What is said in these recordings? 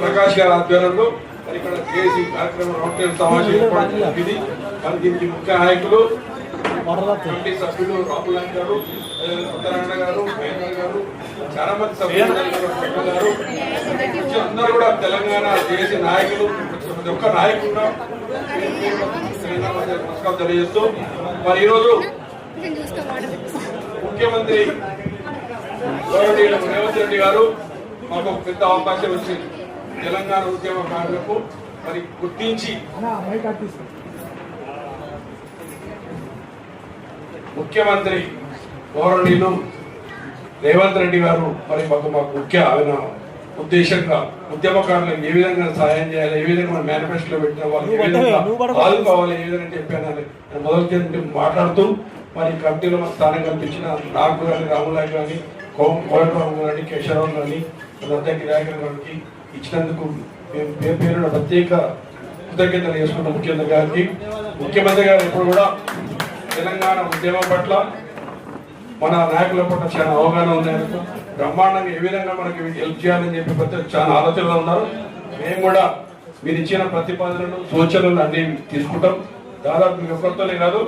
ప్రకాష్ గారి ఆధ్వర్యంలో మరి ఇక్కడ చేసి కార్యక్రమం రౌండ్ సమావేశం ఏర్పాటు జరిగింది. మరి దీనికి ముఖ్య నాయకులు కమిటీ సభ్యులు రాహుల్ గారు, సత్యనారాయణ గారు, మేఘర్ గారు, చాలా మంది సభ్యులు గారు, అందరూ కూడా తెలంగాణ చేసే నాయకులు, ప్రతి ఒక్క నాయకుడు నమస్కారం తెలియజేస్తూ మరి ఈరోజు ముఖ్యమంత్రి రేవంత్ రెడ్డి గారు మాకు పెద్ద అవకాశం వచ్చింది. తెలంగాణ ఉద్యమకారులకు మరి గుర్తించి ముఖ్యమంత్రి గౌరవనీయులు రేవంత్ రెడ్డి గారు మరి మాకు ముఖ్య ఆయన ఉద్దేశంగా ఉద్యమకారులకు ఏ విధంగా సహాయం చేయాలి, ఏ విధంగా మన మేనిఫెస్టోలో పెట్టిన వాళ్ళు ఏ విధంగా ఆదుకోవాలి, ఏ విధంగా చెప్పానని మొదటి మాట్లాడుతూ మరి కమిటీలో మన స్థానం కల్పించిన నాకు కానీ, రాములాయ్ కానీ, కోమటిరావు గారిని, కేశవరావు గారిని, అధ్యక్ష నాయకుల గారికి ఇచ్చినందుకు మేము పేరున ప్రత్యేక కృతజ్ఞతలు చేసుకున్న ముఖ్యమంత్రి గారు ఎప్పుడు కూడా తెలంగాణ ఉద్యమం పట్ల మన నాయకుల పట్ల చాలా అవగాహన ఉన్నాయి. బ్రహ్మాండంగా ఏ విధంగా మనకి హెల్ప్ చేయాలని చెప్పి ప్రతి చాలా ఆలోచనలు ఉన్నారు. మేము కూడా మీరు ఇచ్చిన ప్రతిపాదనలు, సూచనలు అన్ని తీసుకుంటాం. దాదాపు మీ ఒక్కరితోనే కాదు,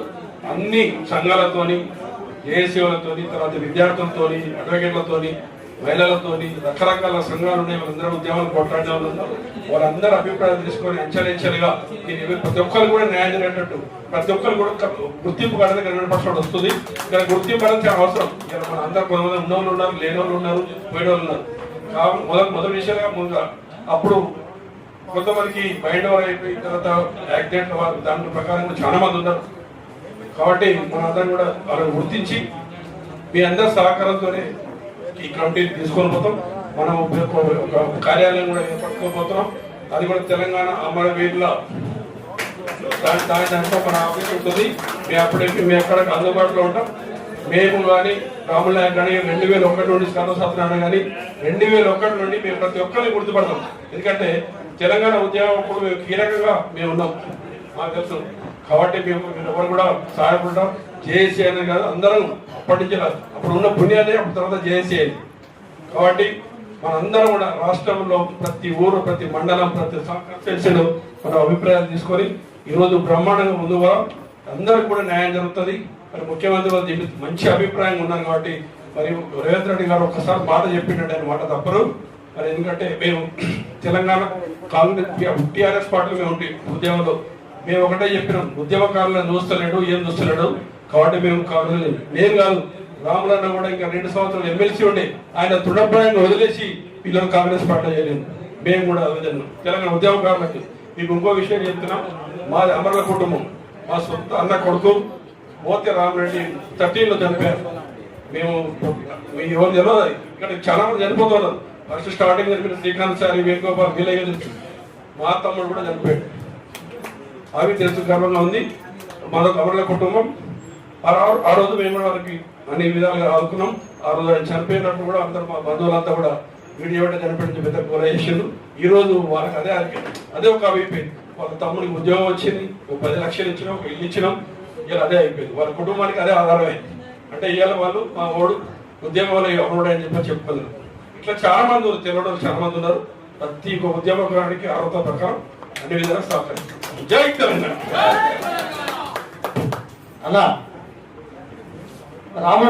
అన్ని సంఘాలతోని, ఏఎస్సీలతోని, తర్వాత విద్యార్థులతోని, అడ్వకేట్లతోని, మహిళలతోని, రకరకాల సంఘాలు ఉన్నాయి. వాళ్ళందరూ ఉద్యమాలు కొట్లాడే వాళ్ళు ఉన్నారు. వాళ్ళందరూ అభిప్రాయాలు తీసుకొని అంచెలంచెలుగా ప్రతి ఒక్కరు కూడా న్యాయం జరిగేటట్టు, ప్రతి ఒక్కరు కూడా గుర్తింపు కడడానికి 100% వస్తుంది. ఇక్కడ గుర్తింపు అనేది చాలా అవసరం. ఇక్కడ మన అందరూ కొంతమంది ఉన్నవాళ్ళు ఉన్నారు, లేని వాళ్ళు ఉన్నారు, పోయిన వాళ్ళు ఉన్నారు. మొదటి విషయంగా ముందుగా అప్పుడు కొంతమందికి మైండ్ ఓవర్ అయిపోయి తర్వాత యాక్సిడెంట్ దాని ప్రకారం చాలా మంది ఉన్నారు. కాబట్టి మనందరం కూడా వాళ్ళని గుర్తించి మీ అందరి సహకారంతోనే ఈ కమిటీని తీసుకొని పోతాం. మనం ఒక కార్యాలయం కూడా ఏర్పడుకోబోతున్నాం. అది కూడా తెలంగాణ అమరవీరుల దాంట్లో మన ఆఫీస్ ఉంటుంది. మేము అక్కడ అందుబాటులో ఉంటాం. మేము కానీ, రాముల్ నాయక్ కానీ 2001 నుండి సత్యనారాయణ కానీ 2001 నుండి మేము ప్రతి ఒక్కరిని గుర్తుపడతాం. ఎందుకంటే తెలంగాణ ఉద్యమం అప్పుడు మేము కీలకంగా మేము ఉన్నాం, మాకు తెలుసు. కాబట్టి మేము ఎవరు కూడా సహాయపడతాం. జేఏసీ అనేది కాదు, అందరం పట్టించాలి. అప్పుడు ఉన్న పుణ్యాన్ని అప్పుడు తర్వాత జేఏసీ అయింది. కాబట్టి మనందరం కూడా రాష్ట్రంలో ప్రతి ఊరు, ప్రతి మండలం, ప్రతి కాన్స్టిట్యున్సీలో మన అభిప్రాయాలు తీసుకొని ఈరోజు బ్రహ్మాండంగా ముందు అందరికి కూడా న్యాయం జరుగుతుంది. మరి ముఖ్యమంత్రి వాళ్ళు దీనికి మంచి అభిప్రాయంగా ఉన్నారు. కాబట్టి మరి రేవంత్ రెడ్డి గారు ఒక్కసారి మాట చెప్పిండే మాట తప్పరు. మరి ఎందుకంటే మేము తెలంగాణ కాంగ్రెస్ టీఆర్ఎస్ పార్టీలో మేము ఉంటాయి ఉద్యమంలో. మేము ఒకటే చెప్పినాం, ఉద్యమకారులను చూస్తలేడు, ఏం చూస్తలేడు. కాబట్టి మేము కాంగ్రెస్ నేను కాదు, రాములన్న కూడా ఇంకా 2 సంవత్సరాలు ఎమ్మెల్సీ ఉండే ఆయన తృణప్రాయంగా వదిలేసి వీళ్ళని కాంగ్రెస్ పార్టీ చేయలేదు. మేము కూడా విధంగా తెలంగాణ ఉద్యమకారులకి మీకు ఇంకో విషయం చెప్తున్నాం. మాది అమరుల కుటుంబం. మా సొంత అన్న కొడుకు మోత్య రామరెడ్డి 13లో చనిపోయారు. మేము ఎవరు తెలియదు, ఇక్కడ చాలా మంది చనిపోతున్నారు. ఫస్ట్ స్టార్టింగ్ జరిపిన శ్రీకాంత్ సారి, వేణుగోపాల్, వీలయ్య తెలుసు. మా తమ్ముడు కూడా చనిపోయాడు. అవి తెలుసు, గర్వంగా ఉంది. మాదొక అమరుల కుటుంబం. ఆ రోజు మేము కూడా వారికి అన్ని విధాలుగా ఆదుకున్నాం. ఆ రోజు ఆయన చనిపోయినప్పుడు కూడా అందరూ మా బంధువులంతా కూడా వీడియో చనిపోయిన పెద్ద కూర చేసారు. ఈ రోజు వాళ్ళకి అదే ఒక అయిపోయింది. వాళ్ళ తమ్ముడికి ఉద్యోగం వచ్చింది, ఒక 10 లక్షలు ఇచ్చినాం, ఒక ఇల్లు ఇచ్చినాం. ఇలా అదే అయిపోయింది. వాళ్ళ కుటుంబానికి అదే ఆధారమైంది. అంటే ఇవాళ వాళ్ళు మా ఓడు ఉద్యమంలో అమరుడు అని చెప్పుకున్నారు. ఇట్లా చాలా మంది తెలవడం చాలా మంది ఉన్నారు. ప్రతి ఒక్క ఉద్యమకారునికి అర్హత ప్రకారం అన్ని విధాలుగా సహకరిస్తారు. జై తెలంగాణ. అలా రామ